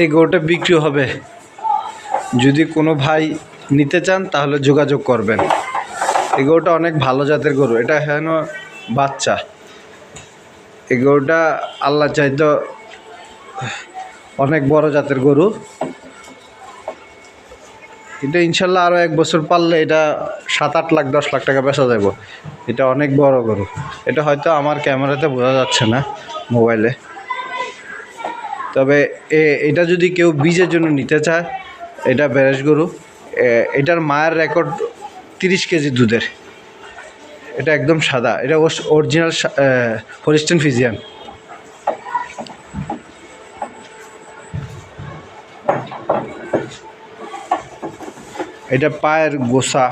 এই গরুটা বিক্রি হবে, যদি কোনো ভাই নিতে চান তাহলে যোগাযোগ করবেন। এই গরুটা অনেক ভালো জাতের গরু, এটা হেন বাচ্চা। এই গরুটা আল্লাহ চাইতো অনেক বড় জাতের গরু। এটা ইনশাল্লাহ আরও 1 বছর পারলে এটা 7-8 লাখ 10 লাখ টাকা বেচা যাব। এটা অনেক বড় গরু। এটা হয়তো আমার ক্যামেরাতে বোঝা যাচ্ছে না মোবাইলে, তবে এটা যদি কেউ বীজের জন্য নিতে চায়, এটা বেরেশ গরু। এটার মায়ের রেকর্ড 30 কেজি দুধের। এটা একদম সাদা, এটা অরিজিনাল হলিস্টিয়ান ফ্রিজিয়ান। এটা পায়ের গোছা,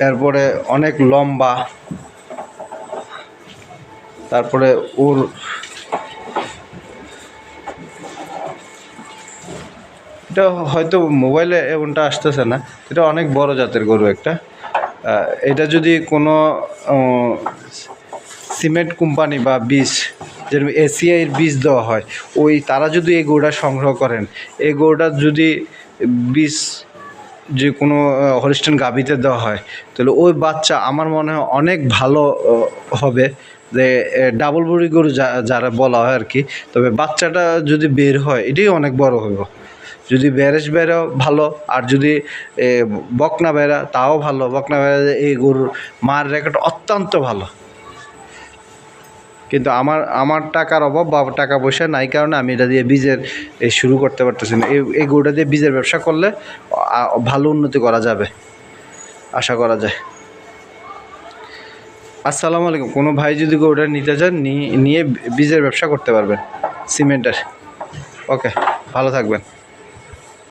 তারপরে অনেক লম্বা, তারপরে ওর এটা হয়তো মোবাইলে এমনটা আসতেছে না। এটা অনেক বড় জাতের গরু একটা। এটা যদি কোনো সিমেন্ট কোম্পানি বা বীজ, যেরকম এসিআইয়ের বীজ দেওয়া হয়, তারা যদি এই গরুটা সংগ্রহ করেন, এই গরুটা যদি বীজ যে কোনো হলিস্টিয়ান গাভীতে দেওয়া হয়, তাহলে ওই বাচ্চা আমার মনে হয় অনেক ভালো হবে। যে ডাবল বডি গরু যারা বলা হয় আর কি। তবে বাচ্চাটা যদি বের হয়, এটাই অনেক বড় হইব। যদি বেরেশ বেরো ভালো, আর যদি বকনা বেড়া তাও ভালো। বকনা বেড়া এই গরুর মার রেকর্ড অত্যন্ত ভালো, কিন্তু আমার টাকার অভাব বা টাকা পয়সা নাই কারণে আমি এটা দিয়ে বীজের শুরু করতে পারতেছি না। এই গরুটা দিয়ে বীজের ব্যবসা করলে ভালো উন্নতি করা যাবে, আশা করা যায়। আসসালামু আলাইকুম। কোনো ভাই যদি গরুটা নিতে চান, নিয়ে বীজের ব্যবসা করতে পারবেন সিমেন্টের। ওকে, ভালো থাকবেন।